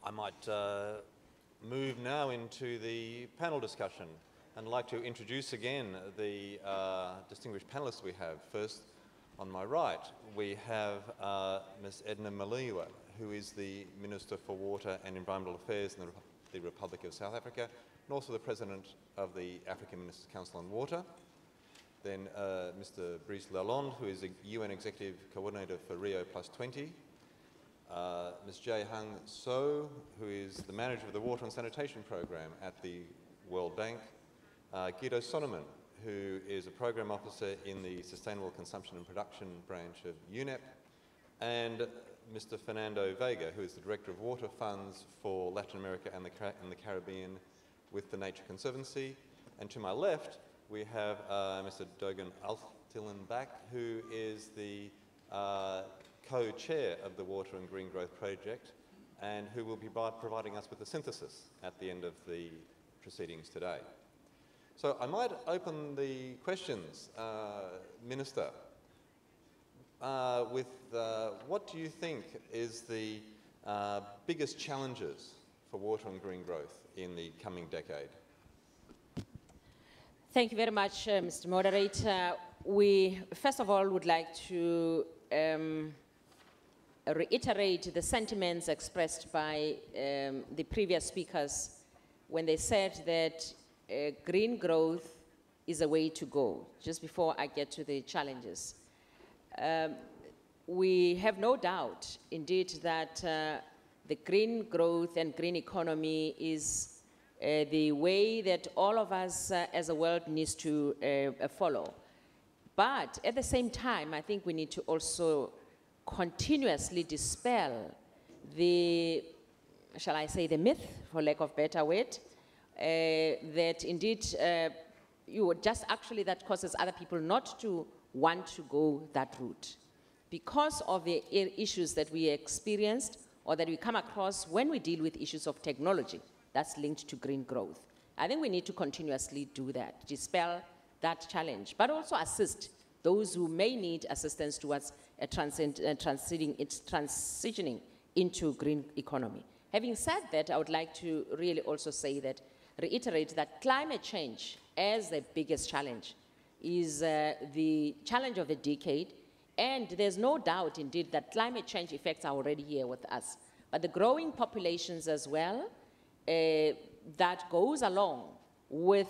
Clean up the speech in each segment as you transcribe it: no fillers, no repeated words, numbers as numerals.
I might move now into the panel discussion, and I'd like to introduce again the distinguished panelists we have. First, on my right, we have Ms. Edna Maliwa, who is the Minister for Water and Environmental Affairs in the Republic of South Africa, and also the President of the African Ministers' Council on Water. Then Mr. Brice Lalonde, who is a UN Executive Coordinator for Rio+20. Ms. Jae-Hung So, who is the Manager of the Water and Sanitation Program at the World Bank. Guido Sonnemann, who is a Program Officer in the Sustainable Consumption and Production branch of UNEP. And Mr. Fernando Vega, who is the Director of Water Funds for Latin America and the Caribbean with the Nature Conservancy. And to my left, we have Mr. Dogan Altilenbach, who is the co-chair of the Water and Green Growth Project, and who will be providing us with a synthesis at the end of the proceedings today. So I might open the questions, Minister, with what do you think is the biggest challenges for water and green growth in the coming decade? Thank you very much, Mr. Moderator. We, first of all, would like to reiterate the sentiments expressed by the previous speakers when they said that green growth is a way to go, just before I get to the challenges. We have no doubt, indeed, that the green growth and green economy is the way that all of us as a world needs to follow. But at the same time, I think we need to also continuously dispel the, shall I say, the myth, for lack of better word, that indeed you would just actually that causes other people not to want to go that route. Because of the issues that we experienced or that we come across when we deal with issues of technology that's linked to green growth. I think we need to continuously do that, dispel that challenge, but also assist those who may need assistance towards transitioning into green economy. Having said that, I would like to really also say that, reiterate that climate change as the biggest challenge is the challenge of the decade, and there's no doubt indeed that climate change effects are already here with us. But the growing populations as well, that goes along with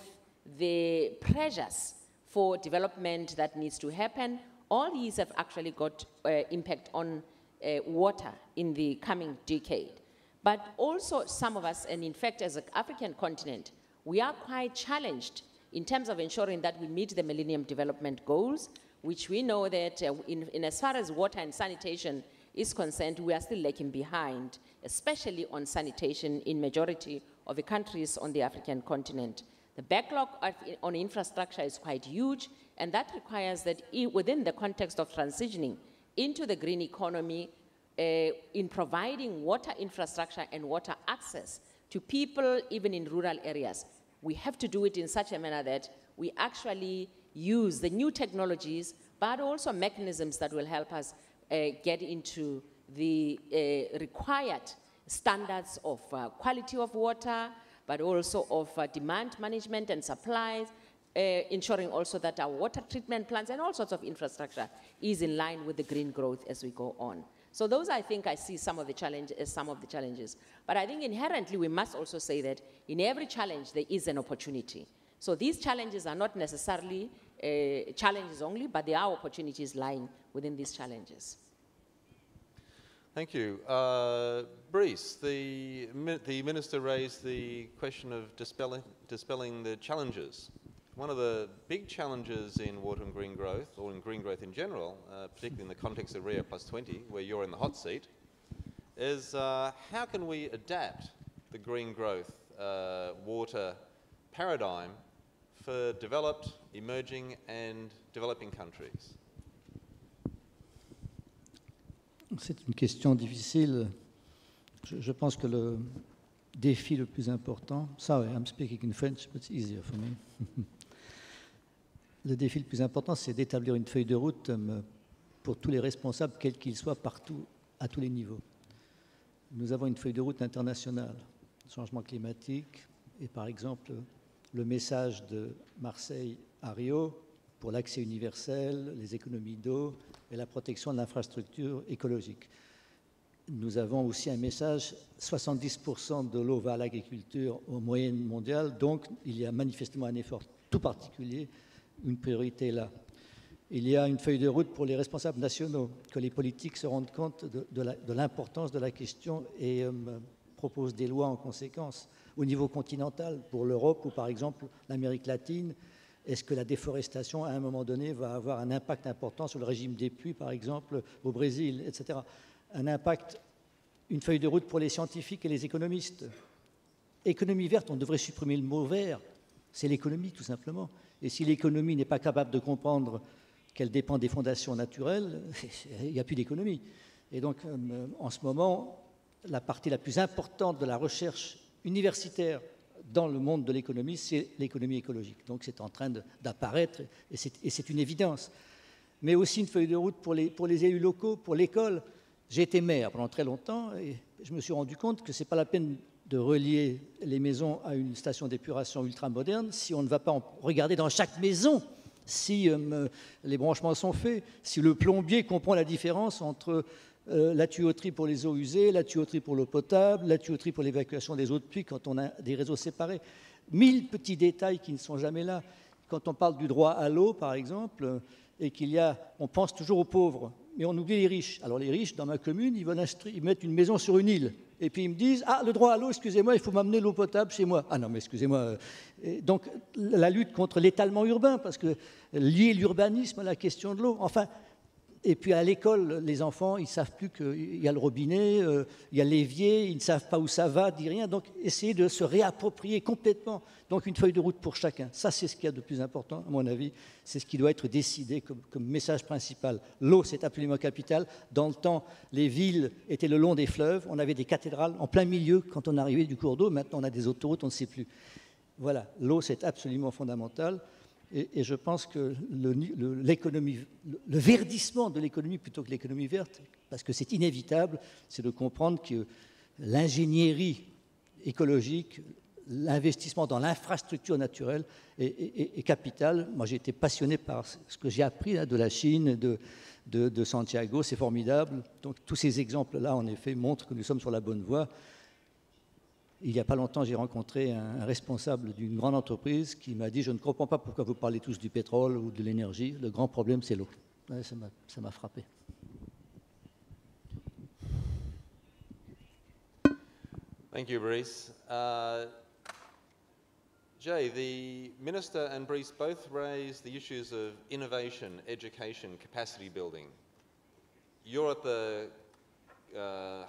the pressures for development that needs to happen, all these have actually got impact on water in the coming decade. But also some of us, and in fact as an African continent, we are quite challenged in terms of ensuring that we meet the Millennium Development Goals, which we know that in as far as water and sanitation is concerned, we are still lagging behind, especially on sanitation in majority of the countries on the African continent. The backlog on infrastructure is quite huge, and that requires that within the context of transitioning into the green economy, in providing water infrastructure and water access to people even in rural areas, we have to do it in such a manner that we actually use the new technologies, but also mechanisms that will help us get into the required standards of quality of water, but also of demand management and supplies, ensuring also that our water treatment plants and all sorts of infrastructure is in line with the green growth as we go on. So those, I think, I see some of the challenges. But I think inherently we must also say that in every challenge there is an opportunity. So these challenges are not necessarily challenges only, but there are opportunities lying within these challenges. Thank you. Brice, the Minister raised the question of dispelling the challenges. One of the big challenges in water and green growth, or in green growth in general, particularly in the context of Rio+20, where you're in the hot seat, is how can we adapt the green growth water paradigm for developed, emerging and developing countries? C'est une question difficile. Je pense que le défi le plus important, sorry, I'm speaking in French, but it's easier for me. Le défi le plus important, c'est d'établir une feuille de route pour tous les responsables, quels qu'ils soient, partout, à tous les niveaux. nous avons une feuille de route internationale, changement climatique, et par exemple, le message de Marseille à Rio pour l'accès universel, les économies d'eau et la protection de l'infrastructure écologique. Nous avons aussi un message, 70% de l'eau va à l'agriculture en moyenne mondiale, donc il y a manifestement un effort tout particulier, une priorité là. Il y a une feuille de route pour les responsables nationaux, que les politiques se rendent compte de l'importance de la question et proposent des lois en conséquence. Au niveau continental, pour l'Europe ou par exemple l'Amérique latine, est-ce que la déforestation, à un moment donné, va avoir un impact important sur le régime des pluies, par exemple, au Brésil, etc. Un impact, une feuille de route pour les scientifiques et les économistes. Économie verte, on devrait supprimer le mot vert. C'est l'économie, tout simplement. Et si l'économie n'est pas capable de comprendre qu'elle dépend des fondations naturelles, il n'y a plus d'économie. Et donc, en ce moment, la partie la plus importante de la recherche universitaire dans le monde de l'économie, c'est l'économie écologique. Donc, c'est en train d'apparaître, et c'est une évidence. Mais aussi une feuille de route pour les élus locaux, pour l'école. J'ai été maire pendant très longtemps, et je me suis rendu compte que ce n'est pas la peine de relier les maisons à une station d'épuration ultramoderne si on ne va pas regarder dans chaque maison si les branchements sont faits, si le plombier comprend la différence entre la tuyauterie pour les eaux usées, la tuyauterie pour l'eau potable, la tuyauterie pour l'évacuation des eaux de pluie quand on a des réseaux séparés. 1000 petits détails qui ne sont jamais là. Quand on parle du droit à l'eau, par exemple, et on pense toujours aux pauvres, mais on oublie les riches. Alors les riches, dans ma commune, ils mettent une maison sur une île. Et puis ils me disent, ah, le droit à l'eau, excusez-moi, il faut m'amener l'eau potable chez moi. Ah non, mais excusez-moi. Donc la lutte contre l'étalement urbain, parce que lier l'urbanisme à la question de l'eau, enfin... Et puis à l'école, les enfants, ils ne savent plus qu'il y a le robinet, il y a l'évier, ils ne savent pas où ça va, dit rien. Donc essayer de se réapproprier complètement. Donc une feuille de route pour chacun. Ça, c'est ce qu'il y a de plus important, à mon avis. C'est ce qui doit être décidé comme message principal. L'eau, c'est absolument capital. Dans le temps, les villes étaient le long des fleuves. On avait des cathédrales en plein milieu quand on arrivait du cours d'eau. Maintenant, on a des autoroutes, on ne sait plus. Voilà, l'eau, c'est absolument fondamental. Et je pense que le verdissement de l'économie plutôt que l'économie verte, parce que c'est inévitable, c'est de comprendre que l'ingénierie écologique, l'investissement dans l'infrastructure naturelle est capital. Moi, j'ai été passionné par ce que j'ai appris là, de la Chine, de Santiago, c'est formidable. Donc tous ces exemples-là, en effet, montrent que nous sommes sur la bonne voie. Il n'y a pas longtemps, j'ai rencontré un responsable d'une grande entreprise qui m'a dit « Je ne comprends pas pourquoi vous parlez tous du pétrole ou de l'énergie. Le grand problème, c'est l'eau. » Ça m'a frappé. Thank you, Brice. Jay, the Minister and Brice both raised the issues of innovation, education, capacity building. You're at the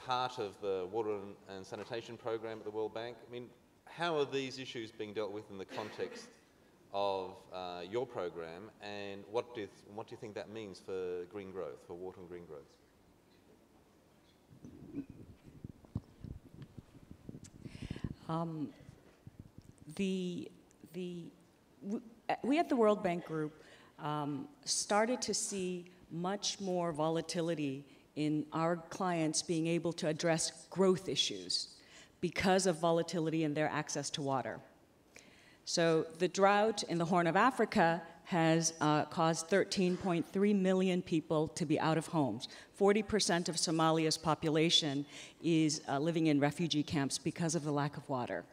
heart of the water and sanitation program at the World Bank. I mean, how are these issues being dealt with in the context of your program, and what do you think that means for green growth, for water and green growth? We at the World Bank Group started to see much more volatility in our clients being able to address growth issues because of volatility in their access to water. So the drought in the Horn of Africa has caused 13.3 million people to be out of homes. 40% of Somalia's population is living in refugee camps because of the lack of water.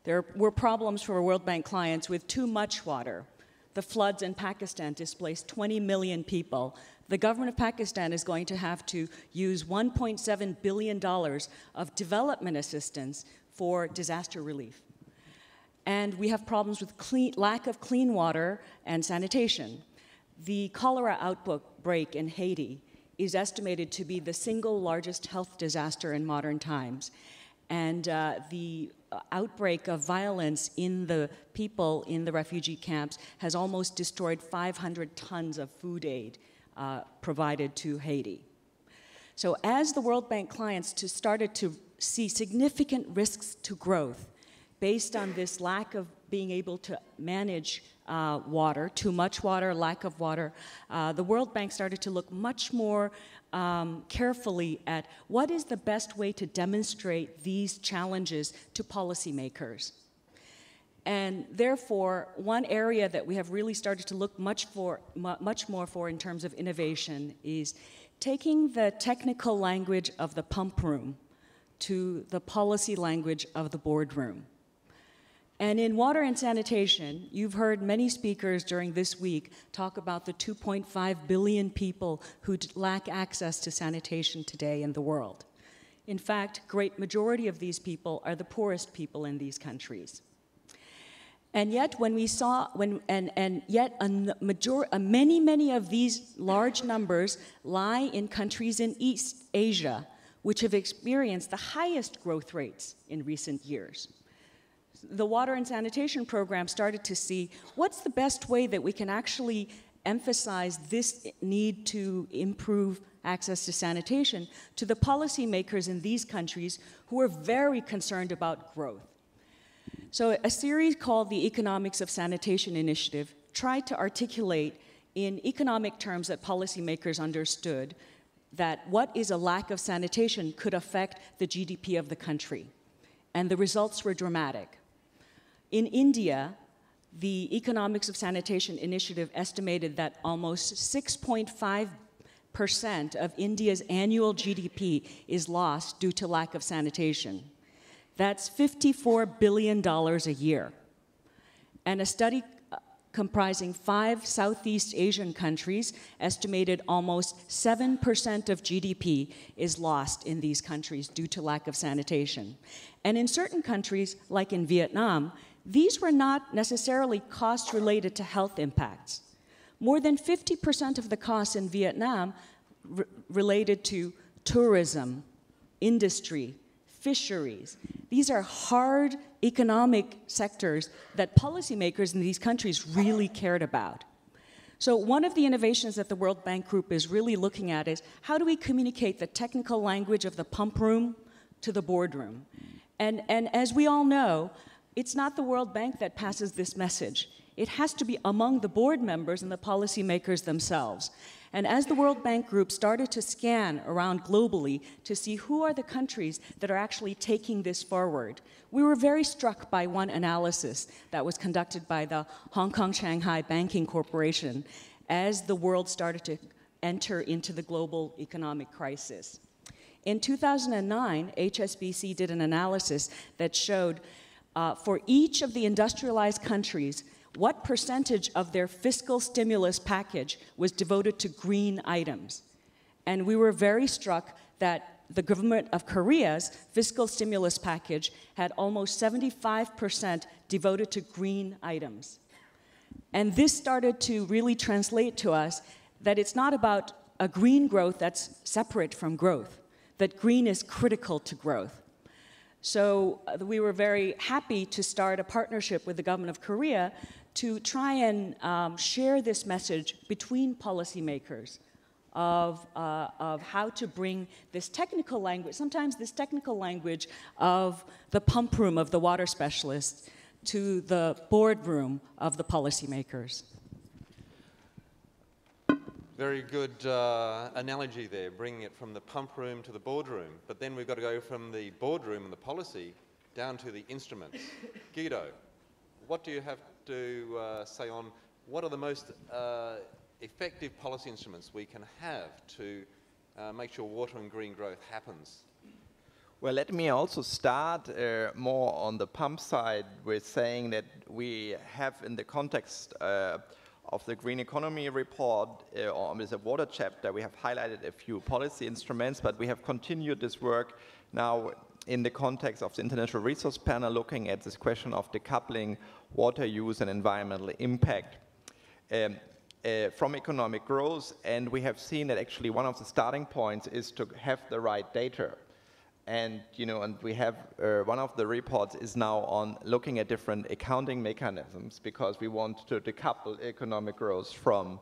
There were problems for World Bank clients with too much water. The floods in Pakistan displaced 20 million people. The government of Pakistan is going to have to use $1.7 billion of development assistance for disaster relief. And we have problems with lack of clean water and sanitation. The cholera outbreak in Haiti is estimated to be the single largest health disaster in modern times. And the outbreak of violence in the people in the refugee camps has almost destroyed 500 tons of food aid provided to Haiti. So as the World Bank clients started to see significant risks to growth based on this lack of being able to manage water, too much water, lack of water, the World Bank started to look much more carefully at what is the best way to demonstrate these challenges to policymakers. And therefore, one area that we have really started to look much more for in terms of innovation is taking the technical language of the pump room to the policy language of the boardroom. And in water and sanitation, you've heard many speakers during this week talk about the 2.5 billion people who lack access to sanitation today in the world. In fact, great majority of these people are the poorest people in these countries. And yet, when we saw, many of these large numbers lie in countries in East Asia, which have experienced the highest growth rates in recent years. The water and sanitation program started to see what's the best way that we can actually emphasize this need to improve access to sanitation to the policymakers in these countries who are very concerned about growth. So a series called the Economics of Sanitation Initiative tried to articulate in economic terms that policymakers understood that what is a lack of sanitation could affect the GDP of the country. And the results were dramatic. In India, the Economics of Sanitation Initiative estimated that almost 6.5% of India's annual GDP is lost due to lack of sanitation. That's $54 billion a year. And a study comprising 5 Southeast Asian countries estimated almost 7% of GDP is lost in these countries due to lack of sanitation. And in certain countries, like in Vietnam, these were not necessarily costs related to health impacts. More than 50% of the costs in Vietnam related to tourism, industry, fisheries. These are hard economic sectors that policymakers in these countries really cared about. So one of the innovations that the World Bank Group is really looking at is how do we communicate the technical language of the pump room to the boardroom? And as we all know, it's not the World Bank that passes this message. It has to be among the board members and the policymakers themselves. And as the World Bank Group started to scan around globally to see who are the countries that are actually taking this forward, we were very struck by one analysis that was conducted by the Hong Kong-Shanghai Banking Corporation as the world started to enter into the global economic crisis. In 2009, HSBC did an analysis that showed for each of the industrialized countries what percentage of their fiscal stimulus package was devoted to green items. And we were very struck that the government of Korea's fiscal stimulus package had almost 75% devoted to green items. And this started to really translate to us that it's not about a green growth that's separate from growth, that green is critical to growth. So we were very happy to start a partnership with the government of Korea to try and share this message between policymakers of how to bring this technical language, sometimes this technical language of the pump room of the water specialists to the boardroom of the policymakers. Very good analogy there, bringing it from the pump room to the boardroom. But then we've got to go from the boardroom and the policy down to the instruments. Guido, what do you have to say on what are the most effective policy instruments we can have to make sure water and green growth happens? Well, let me also start more on the pump side with saying that we have, in the context of the Green Economy report, or with the water chapter, we have highlighted a few policy instruments, but we have continued this work now in the context of the International Resource Panel, looking at this question of decoupling water use and environmental impact from economic growth. And we have seen that actually one of the starting points is to have the right data. And, and we have, one of the reports is now on looking at different accounting mechanisms, because we want to decouple economic growth from,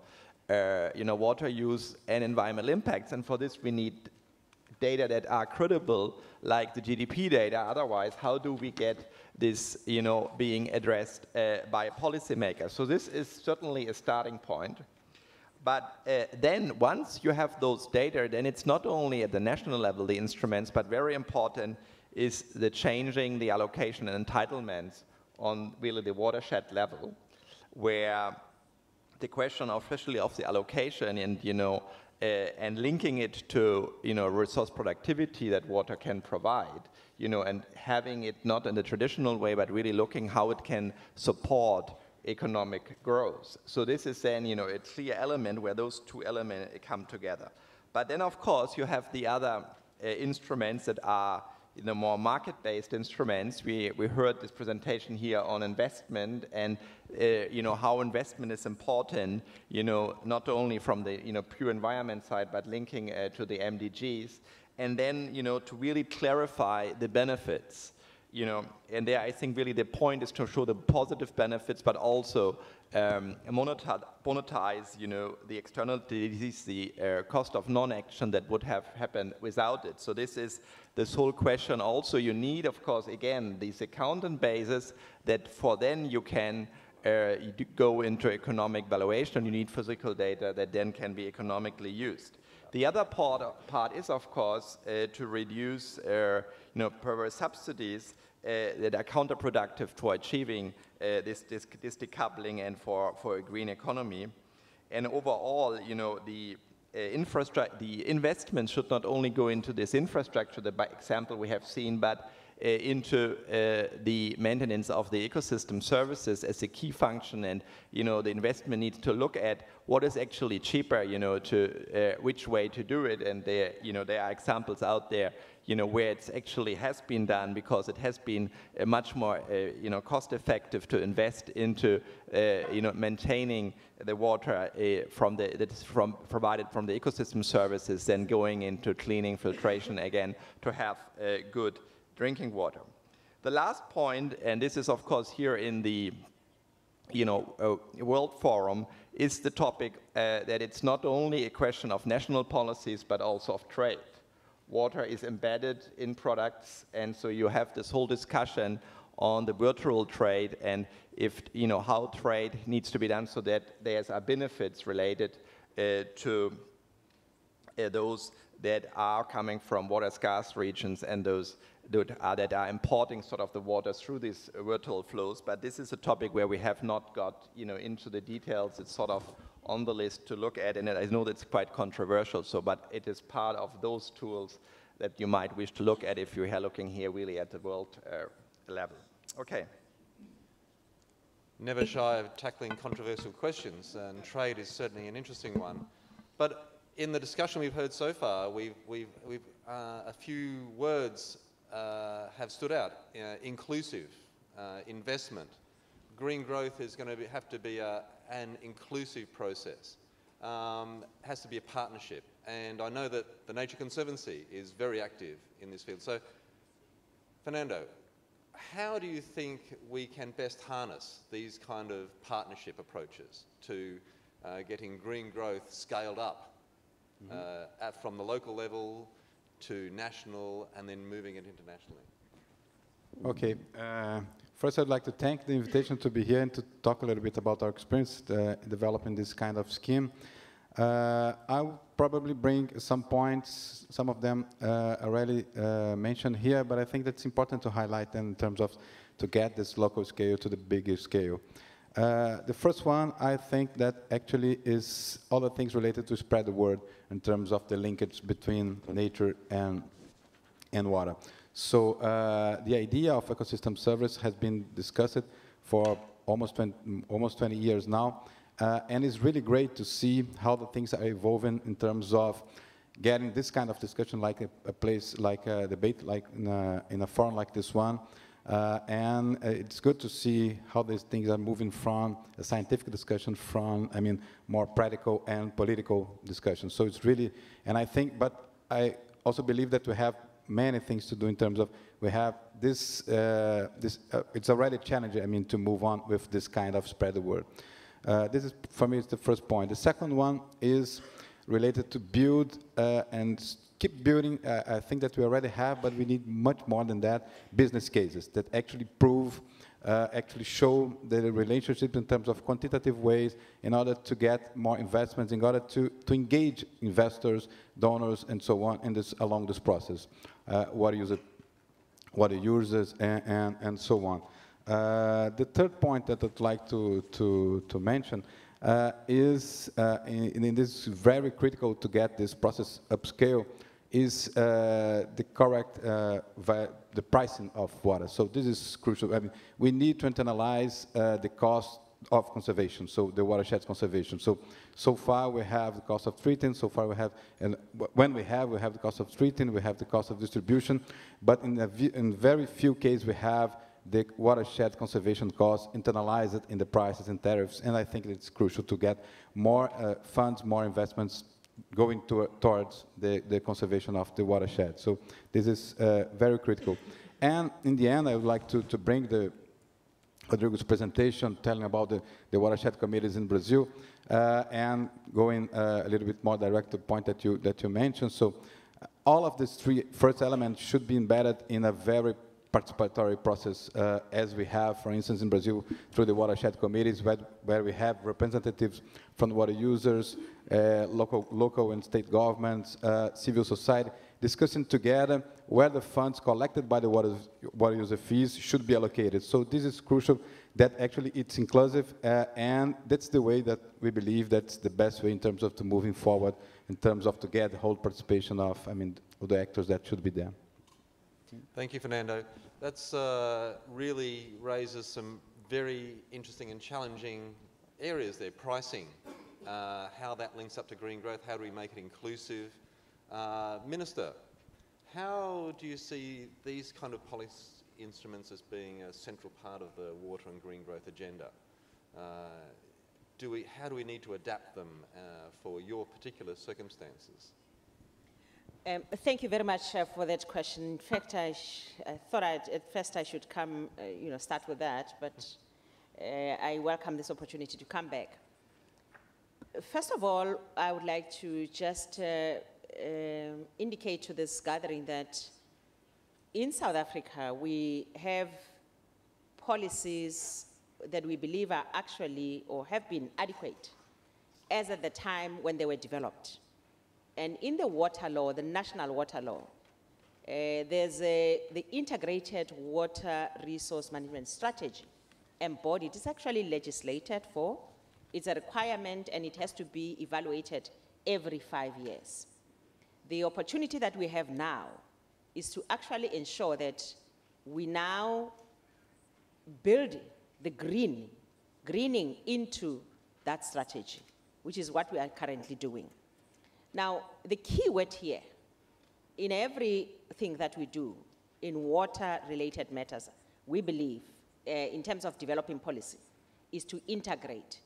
water use and environmental impacts. And for this, we need data that are credible, like the GDP data. Otherwise, how do we get this, being addressed by policymakers? So this is certainly a starting point. But then once you have those data, then it's not only at the national level, the instruments, but very important is the changing the allocation and entitlements on really the watershed level, where the question especially of the allocation and, and linking it to, resource productivity that water can provide, and having it not in the traditional way, but really looking how it can support economic growth. So this is then, a clear element where those two elements come together. But then, of course, you have the other instruments that are, more market-based instruments. We heard this presentation here on investment and, how investment is important, not only from the, pure environment side, but linking to the MDGs. And then, to really clarify the benefits. And there I think really the point is to show the positive benefits, but also monetize, the externalities, the cost of non-action that would have happened without it. So this whole question also you need, of course, again, these accountant bases that for then you can you go into economic valuation, you need physical data that then can be economically used. The other part is, of course, to reduce perverse subsidies that are counterproductive to achieving this decoupling and for a green economy. And overall, the investment should not only go into this infrastructure, the example we have seen, but into the maintenance of the ecosystem services as a key function. And the investment needs to look at what is actually cheaper, to which way to do it. And there are examples out there, where it actually has been done because it has been much more, cost-effective to invest into, maintaining the water provided from the ecosystem services than going into cleaning, filtration again to have good drinking water. The last point, and this is of course here in the World Forum, is the topic that it's not only a question of national policies but also of trade. Water is embedded in products, and so you have this whole discussion on the virtual trade and if how trade needs to be done so that there's benefits related to those that are coming from water scarce regions and those that are importing sort of the water through these virtual flows. But this is a topic where we have not got into the details. It's sort of on the list to look at, and I know that's quite controversial. So, but it is part of those tools that you might wish to look at if you're looking here really at the world level. Okay. Never shy of tackling controversial questions, and trade is certainly an interesting one. But in the discussion we've heard so far, a few words have stood out: inclusive, investment. Green growth is going to have to be an inclusive process. Has to be a partnership, and I know that the Nature Conservancy is very active in this field. So, Fernando, how do you think we can best harness these kind of partnership approaches to getting green growth scaled up from the local level to national and then moving it internationally? Okay. First, I'd like to thank the invitation to be here and to talk a little bit about our experience developing this kind of scheme. I'll probably bring some points, some of them already mentioned here, but I think that's important to highlight in terms of to get this local scale to the bigger scale. The first one, I think that actually is all the things related to spread the word in terms of the linkage between nature and water. So the idea of ecosystem service has been discussed for almost 20 years now, and it's really great to see how the things are evolving in terms of getting this kind of discussion like a place like a debate, like in a forum like this one. And it's good to see how these things are moving from a scientific discussion from, more practical and political discussion. So it's really, and I think, but I also believe that we have many things to do in terms of, we have this, it's already challenging, to move on with this kind of spread the word. This is, for me, it's the first point. The second one is related to build and keep building, I think that we already have, but we need much more than that, business cases that actually prove, actually show the relationship in terms of quantitative ways in order to get more investments, in order to engage investors, donors, and so on in this, along this process. What the users, and so on. The third point that I'd like to mention is, and this is very critical to get this process upscale, is the correct the pricing of water. So this is crucial. I mean, we need to internalize the cost of conservation, so the watershed conservation. So far we have the cost of treating, so far we have, and when we have the cost of treating, we have the cost of distribution, but in very few cases we have the watershed conservation costs internalized in the prices and tariffs, and I think it's crucial to get more funds, more investments going towards the conservation of the watershed. So this is very critical. And in the end, I would like to bring Rodrigo's presentation, telling about the watershed committees in Brazil, and going a little bit more direct to the point that you mentioned. So all of these three first elements should be embedded in a very participatory process, as we have, for instance, in Brazil, through the watershed committees, where we have representatives from water users, local and state governments, civil society, discussing together where the funds collected by the water user fees should be allocated. So this is crucial, that actually it's inclusive, and that's the way that we believe that's the best way in terms of moving forward, in terms of to get the whole participation of, of the actors that should be there. Thank you, Fernando. That's really raises some very interesting and challenging areas there. Pricing, how that links up to green growth, how do we make it inclusive? Minister, how do you see these kind of policy instruments as being a central part of the water and green growth agenda? How do we need to adapt them for your particular circumstances? Thank you very much for that question. In fact, I thought at first I should come, start with that, but I welcome this opportunity to come back. First of all, I would like to just indicate to this gathering that in South Africa, we have policies that we believe are actually or have been adequate as at the time when they were developed. And in the water law, the national water law, there's the integrated water resource management strategy embodied. It's actually legislated for. It's a requirement, and it has to be evaluated every 5 years. The opportunity that we have now is to actually ensure that we now build the greening into that strategy, which is what we are currently doing. Now, the key word here, in everything that we do in water-related matters, we believe, in terms of developing policy, is to integrate.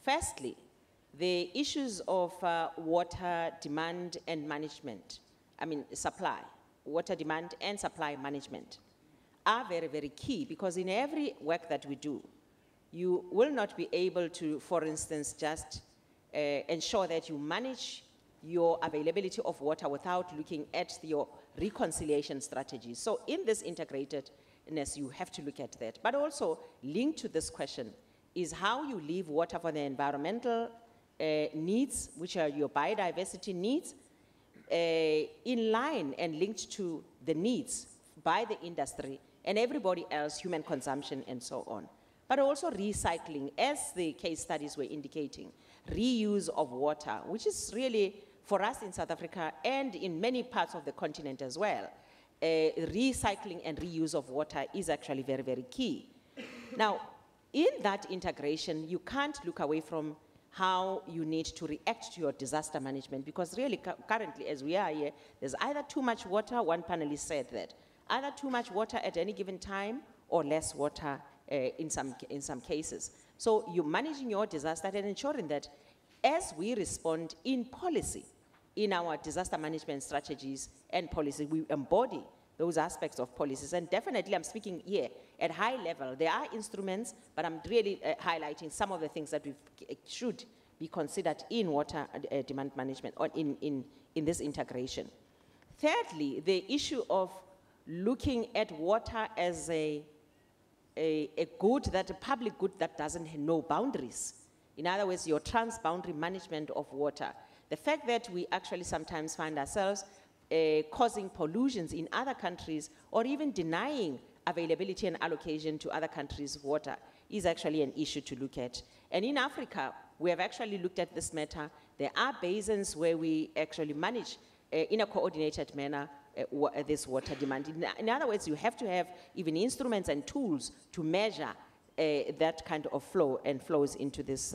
Firstly, the issues of water demand and management, supply, water demand and supply management are very, very key, because in every work that we do, you will not be able to, for instance, just ensure that you manage your availability of water without looking at your reconciliation strategies. So in this integratedness, you have to look at that. But also linked to this question is how you leave water for the environmental needs, which are your biodiversity needs, in line and linked to the needs by the industry and everybody else, human consumption and so on. But also recycling, as the case studies were indicating, reuse of water, which is really, for us in South Africa and in many parts of the continent as well, recycling and reuse of water is actually very, very key. Now, in that integration, you can't look away from how you need to react to your disaster management, because really currently as we are here, there's either too much water, one panelist said that, either too much water at any given time or less water in some cases. So you're managing your disaster and ensuring that as we respond in policy, in our disaster management strategies and policy, we embody those aspects of policies. And definitely I'm speaking here at high level. There are instruments, but I'm really highlighting some of the things that we should be considered in water demand management or in this integration. Thirdly, the issue of looking at water as a good, a public good that doesn't know boundaries. In other words, your transboundary management of water. The fact that we actually sometimes find ourselves causing pollutions in other countries or even denying availability and allocation to other countries' water is actually an issue to look at. And in Africa, we have actually looked at this matter. There are basins where we actually manage in a coordinated manner this water demand. In other words, you have to have even instruments and tools to measure that kind of flow and flows into these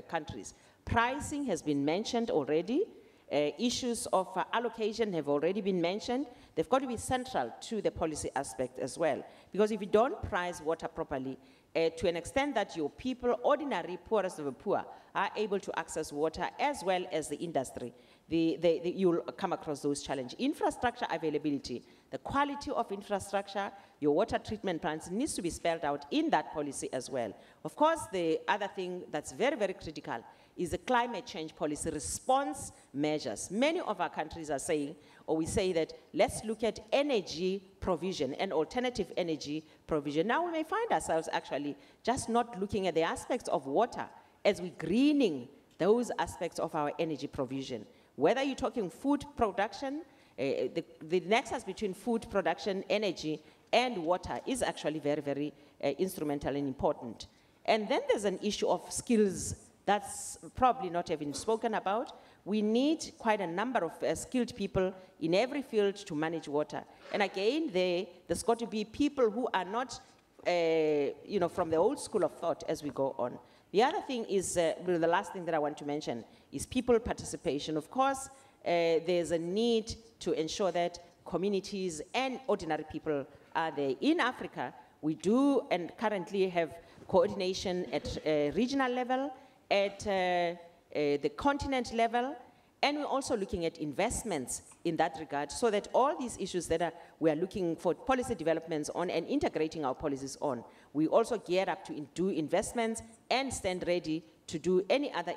countries. Pricing has been mentioned already. Issues of allocation have already been mentioned. They've got to be central to the policy aspect as well. Because if you don't price water properly, to an extent that your people, ordinary poorest of the poor, are able to access water as well as the industry, you'll come across those challenges. Infrastructure availability, the quality of infrastructure, your water treatment plants needs to be spelled out in that policy as well. Of course, the other thing that's very, very critical is the climate change policy response measures. Many of our countries are saying, or we say that, let's look at energy provision and alternative energy provision. Now we may find ourselves actually just not looking at the aspects of water as we're greening those aspects of our energy provision. Whether you're talking food production, the nexus between food production, energy, and water is actually very, very instrumental and important. And then there's an issue of skills that's probably not even spoken about. We need quite a number of skilled people in every field to manage water. And again, there's got to be people who are not, from the old school of thought as we go on. The other thing is, the last thing that I want to mention is people participation. Of course, there's a need to ensure that communities and ordinary people are there. In Africa, we do and currently have coordination at regional level, at the continent level, and we're also looking at investments in that regard so that all these issues that we are looking for policy developments on and integrating our policies on, we also gear up to do investments and stand ready to do any other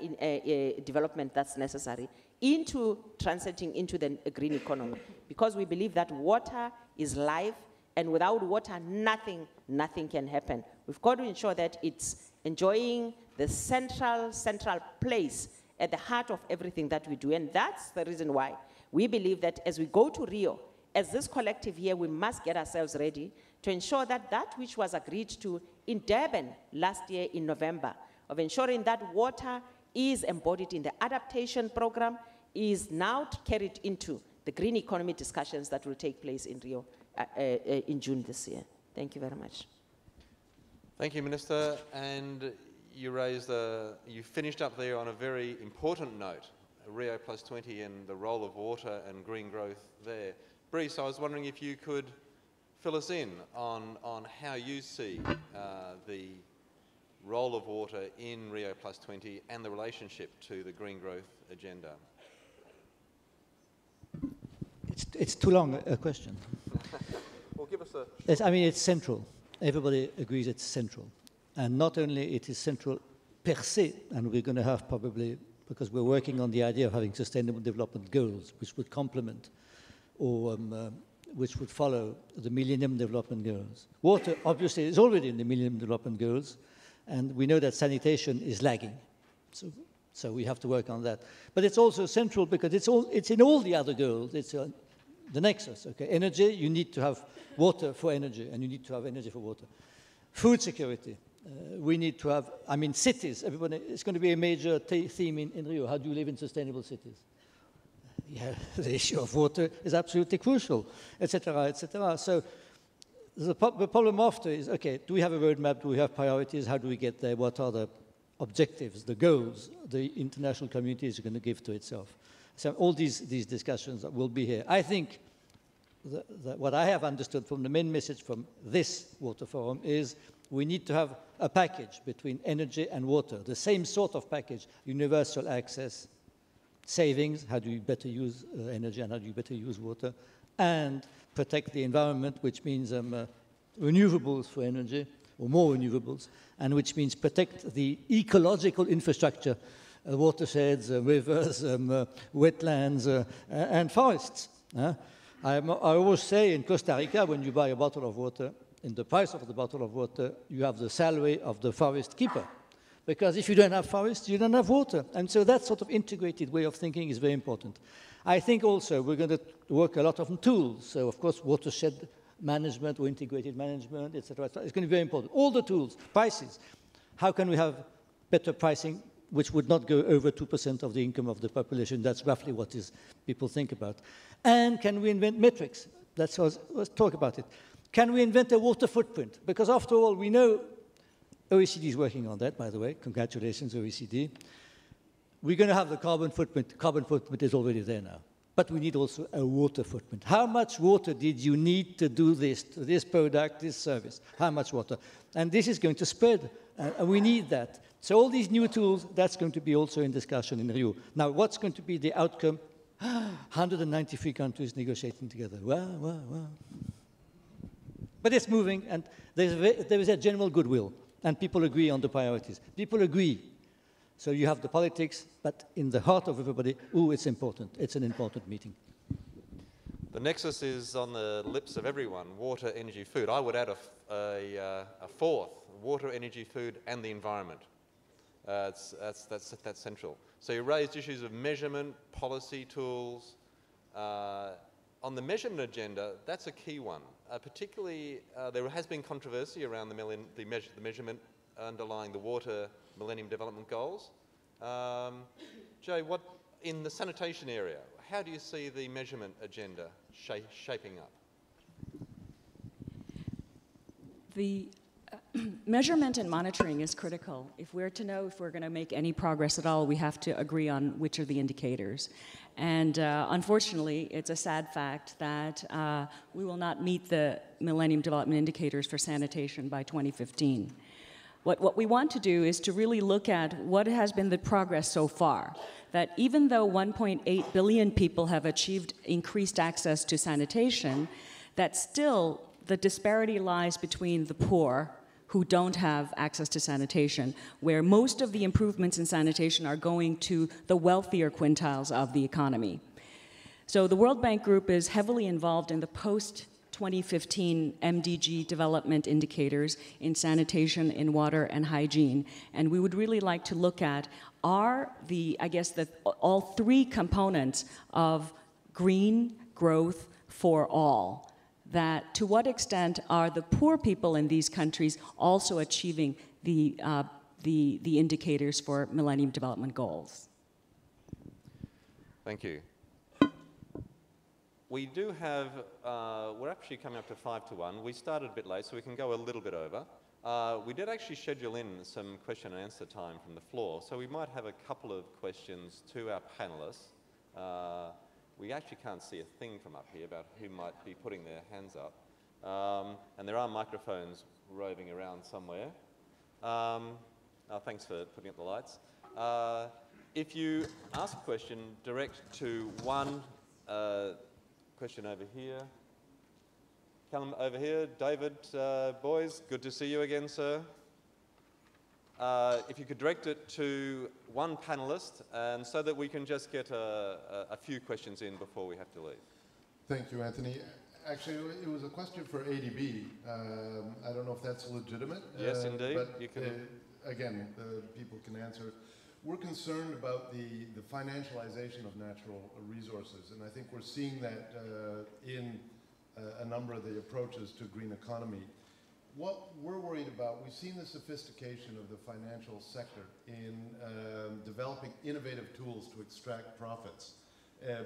development that's necessary into transiting into the green economy. Because we believe that water is life, and without water, nothing can happen. We've got to ensure that it's enjoying the central place at the heart of everything that we do. And that's the reason why we believe that as we go to Rio, as this collective here, we must get ourselves ready to ensure that that which was agreed to in Durban last year in November, of ensuring that water is embodied in the adaptation program, is now carried into the green economy discussions that will take place in Rio in June this year. Thank you very much. Thank you, Minister. And you finished up there on a very important note, Rio +20 and the role of water and green growth there. Brice, I was wondering if you could fill us in on how you see the role of water in Rio +20 and the relationship to the green growth agenda. It's too long a question. Well, give us a... It's central. Everybody agrees it's central. And not only it is central per se, and we're going to have probably, because we're working on the idea of having sustainable development goals, which would complement or which would follow the Millennium Development Goals. Water, obviously, is already in the Millennium Development Goals, and we know that sanitation is lagging. So we have to work on that. But it's also central because it's in all the other goals. It's the nexus, okay? Energy, you need to have water for energy, and you need to have energy for water. Food security, we need to have, cities, everybody, it's going to be a major theme in Rio. How do you live in sustainable cities? Yeah, the issue of water is absolutely crucial, etc., etc. So the problem after is, okay, do we have a roadmap? Do we have priorities? How do we get there? What are the objectives, the goals the international community is going to give to itself? So all these discussions will be here. I think that what I have understood from the main message from this Water Forum is we need to have a package between energy and water, the same sort of package, universal access, savings, how do you better use energy and how do you better use water, and protect the environment, which means renewables for energy, or more renewables, and which means protect the ecological infrastructure watersheds, rivers, wetlands, and forests. I always say in Costa Rica, when you buy a bottle of water, in the price of the bottle of water, you have the salary of the forest keeper. Because if you don't have forests, you don't have water. And so that sort of integrated way of thinking is very important. I think also we're going to work a lot on tools. So, of course, watershed management or integrated management, etc. It's going to be very important. All the tools, prices. How can we have better pricing which would not go over 2% of the income of the population? That's roughly what people think about. And can we invent metrics? Let's talk about it. Can we invent a water footprint? Because after all, we know OECD is working on that, by the way. Congratulations, OECD. We're going to have the carbon footprint. Carbon footprint is already there now. But we need also a water footprint. How much water did you need to do this product, this service? How much water? And this is going to spread, and we need that. So all these new tools, that's going to be also in discussion in Rio. Now, what's going to be the outcome? 193 countries negotiating together. Wow. But it's moving, and there is a general goodwill. And people agree on the priorities. People agree. So you have the politics, but in the heart of everybody, it's important. It's an important meeting. The nexus is on the lips of everyone, water, energy, food. I would add a fourth, water, energy, food, and the environment. That's central. So you raised issues of measurement, policy tools. On the measurement agenda, that's a key one. Particularly, there has been controversy around the measurement underlying the Water Millennium Development Goals. Jay, in the sanitation area, how do you see the measurement agenda shaping up? The measurement and monitoring is critical. If we're to know if we're going to make any progress at all, we have to agree on which are the indicators. And unfortunately, it's a sad fact that we will not meet the Millennium Development Indicators for sanitation by 2015. What we want to do is to really look at what has been the progress so far. That even though 1.8 billion people have achieved increased access to sanitation, that still the disparity lies between the poor who don't have access to sanitation, where most of the improvements in sanitation are going to the wealthier quintiles of the economy. So the World Bank Group is heavily involved in the post-2015 MDG development indicators in sanitation, in water, and hygiene. And we would really like to look at all three components of green growth for all. That to what extent are the poor people in these countries also achieving the indicators for Millennium Development Goals? Thank you. We do have, we're actually coming up to 5 to 1. We started a bit late, so we can go a little bit over. We did actually schedule in some question and answer time from the floor, so we might have a couple of questions to our panelists. We actually can't see a thing from up here about who might be putting their hands up. And there are microphones roving around somewhere. Thanks for putting up the lights. If you ask a question, direct to one question over here. Come over here. David, boys, good to see you again, sir. If you could direct it to one panelist, and so that we can just get a few questions in before we have to leave. Thank you, Anthony. Actually, it was a question for ADB. I don't know if that's legitimate. Yes, indeed. But you can. Again, people can answer. We're concerned about the financialization of natural resources, and I think we're seeing that in a number of the approaches to green economy. What we're worried about, we've seen the sophistication of the financial sector in developing innovative tools to extract profits,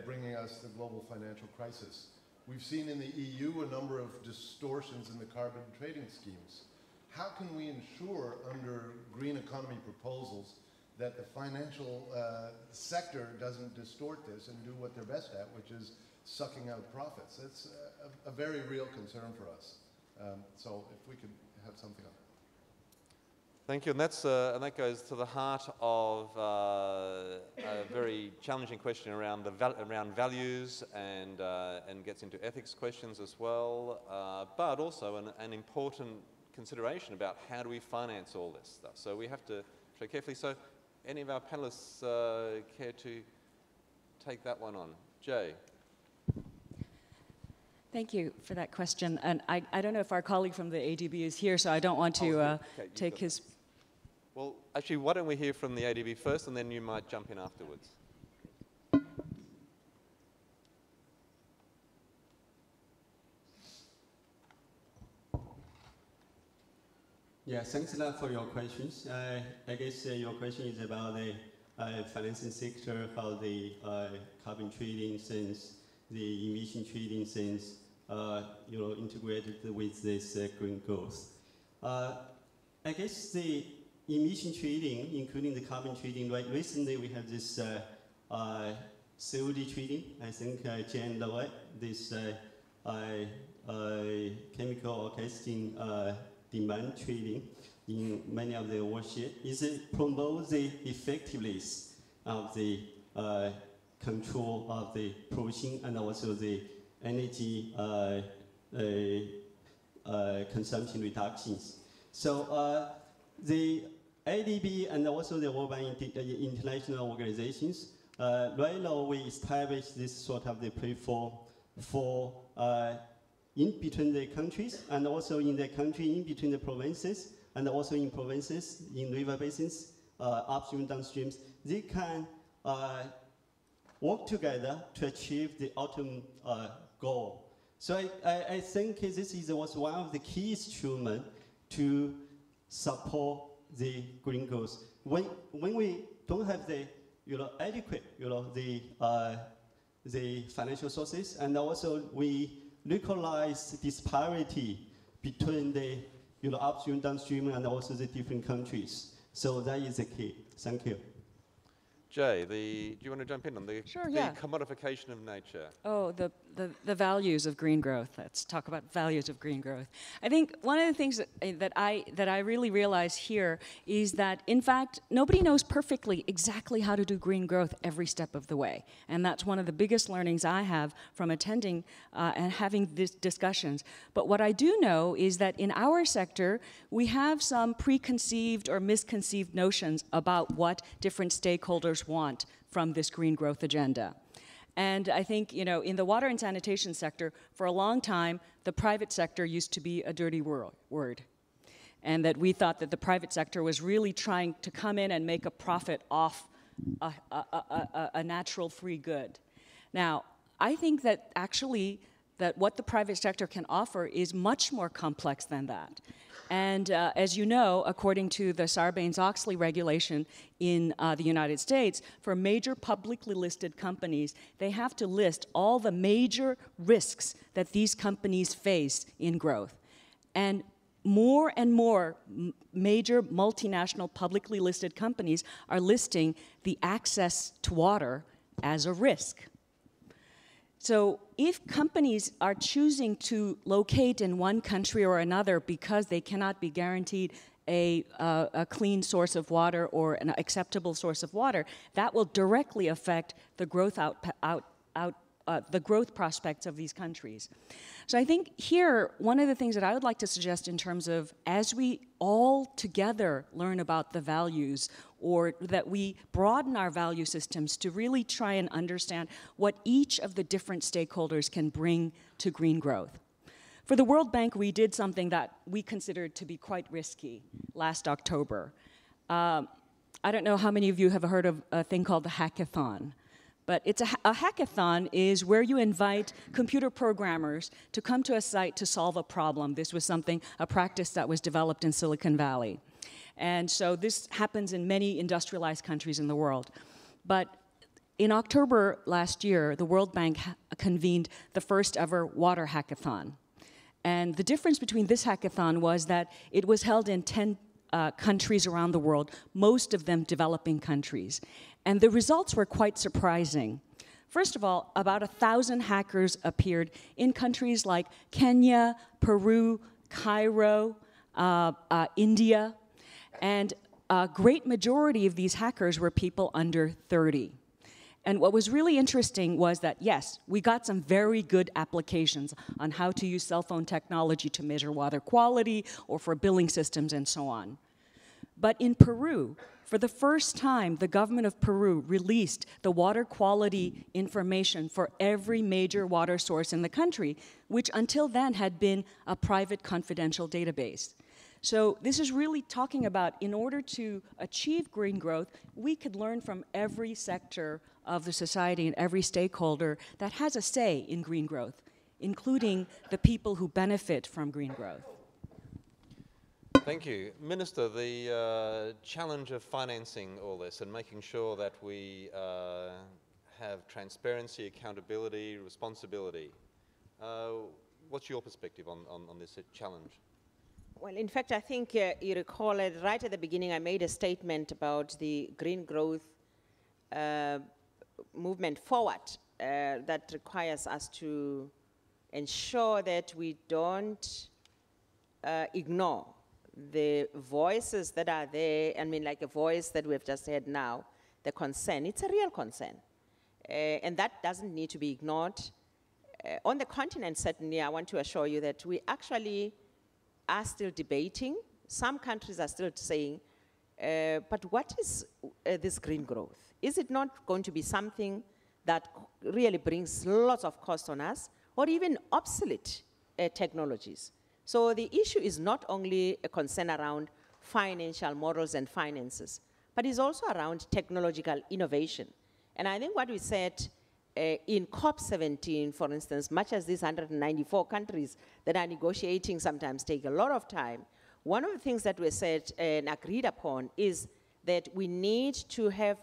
bringing us the global financial crisis. We've seen in the EU a number of distortions in the carbon trading schemes. How can we ensure under green economy proposals that the financial sector doesn't distort this and do what they're best at, which is sucking out profits? That's a very real concern for us. So if we could have something on that. Thank you, and that goes to the heart of a very challenging question around around values and gets into ethics questions as well, but also an important consideration about how do we finance all this stuff. So we have to tread carefully. So Any of our panelists care to take that one on? Jay. Thank you for that question. And I don't know if our colleague from the ADB is here, so I don't want to take his... Well, actually, why don't we hear from the ADB first, and then you might jump in afterwards. Yeah, thanks a lot for your questions. I guess your question is about the financing sector, how the carbon trading sense, the emission trading sense, integrated with this green growth. I guess the emission trading, including the carbon trading, right? Recently we have this COD trading. I think Jen Laway, this chemical orchestrating demand trading in many of the warships. Is it promote the effectiveness of the control of the pollution and also the energy consumption reductions? So the ADB and also the World Bank international organizations, right now we establish this sort of the platform for in between the countries and also in the country in between the provinces and also in provinces, in river basins, upstream, downstreams. They can work together to achieve the ultimate goal. So I think this was one of the key instruments to support the green growth. When we don't have the adequate the financial sources, and also we localize disparity between the upstream, downstream, and also the different countries. So that is the key. Thank you. Jay, do you want to jump in on the, Sure, yeah. commodification of nature? Oh, the values of green growth. Let's talk about values of green growth. I think one of the things that I really realize here is that, in fact, nobody knows perfectly exactly how to do green growth every step of the way. And that's one of the biggest learnings I have from attending and having these discussions. But what I do know is that in our sector, we have some preconceived or misconceived notions about what different stakeholders want from this green growth agenda. And I think, in the water and sanitation sector, for a long time, the private sector used to be a dirty word. And that we thought that the private sector was really trying to come in and make a profit off a natural free good. Now, I think that actually that what the private sector can offer is much more complex than that. And as you know, according to the Sarbanes-Oxley regulation in the United States, for major publicly listed companies, they have to list all the major risks that these companies face in growth. And more major multinational publicly listed companies are listing the access to water as a risk. So if companies are choosing to locate in one country or another because they cannot be guaranteed a clean source of water or an acceptable source of water, that will directly affect the growth the growth prospects of these countries. So I think here, one of the things that I would like to suggest in terms of, as we all together learn about the values, or that we broaden our value systems to really try and understand what each of the different stakeholders can bring to green growth. For the World Bank, we did something that we considered to be quite risky last October. I don't know how many of you have heard of a thing called the hackathon. But it's a hackathon is where you invite computer programmers to come to a site to solve a problem. This was a practice that was developed in Silicon Valley. And so this happens in many industrialized countries in the world. But in October last year, the World Bank convened the first ever water hackathon. And the difference between this hackathon was that it was held in 10 countries around the world, most of them developing countries. And the results were quite surprising. First of all, about 1,000 hackers appeared in countries like Kenya, Peru, Cairo, India, and a great majority of these hackers were people under 30. And what was really interesting was that, yes, we got some very good applications on how to use cell phone technology to measure water quality or for billing systems and so on. But in Peru, for the first time, the government of Peru released the water quality information for every major water source in the country, which until then had been a private confidential database. So this is really talking about, in order to achieve green growth, we could learn from every sector of the society and every stakeholder that has a say in green growth, including the people who benefit from green growth. Thank you. Minister, the challenge of financing all this and making sure that we have transparency, accountability, responsibility. What's your perspective on this challenge? Well, in fact, I think you recall it right at the beginning, I made a statement about the green growth movement forward that requires us to ensure that we don't ignore the voices that are there. I mean, like a voice that we've just heard now, the concern. It's a real concern. And that doesn't need to be ignored. On the continent, certainly, I want to assure you that we actually are still debating. Some countries are still saying, but what is this green growth? Is it not going to be something that really brings lots of cost on us, or even obsolete technologies? So the issue is not only a concern around financial models and finances, but it's also around technological innovation. And I think what we said in COP17, for instance, much as these 194 countries that are negotiating sometimes take a lot of time, one of the things that we said and agreed upon is that we need to have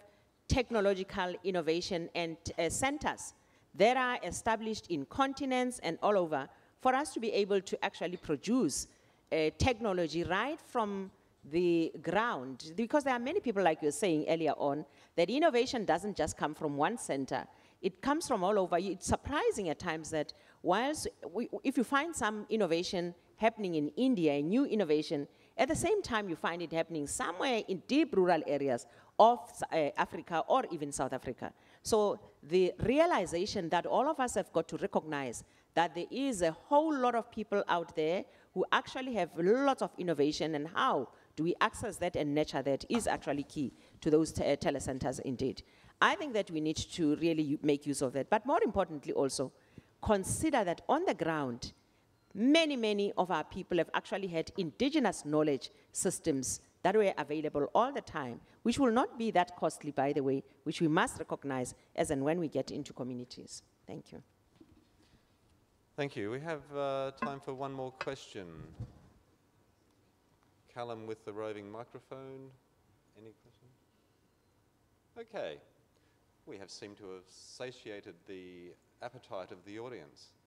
technological innovation and centers that are established in continents and all over for us to be able to actually produce technology right from the ground. Because there are many people, like you were saying earlier on, that innovation doesn't just come from one center. It comes from all over. It's surprising at times that whilst if you find some innovation happening in India, a new innovation, at the same time you find it happening somewhere in deep rural areas of Africa or even South Africa. So the realization that all of us have got to recognize that there is a whole lot of people out there who actually have lots of innovation, and how do we access that and nurture that is actually key to those telecenters indeed. I think that we need to really make use of that. But more importantly also, consider that on the ground, many, many of our people have actually had indigenous knowledge systems that were available all the time, which will not be that costly, by the way, which we must recognize as and when we get into communities. Thank you. Thank you. We have time for one more question. Callum with the roving microphone. Any questions? Okay. We have seemed to have satiated the appetite of the audience.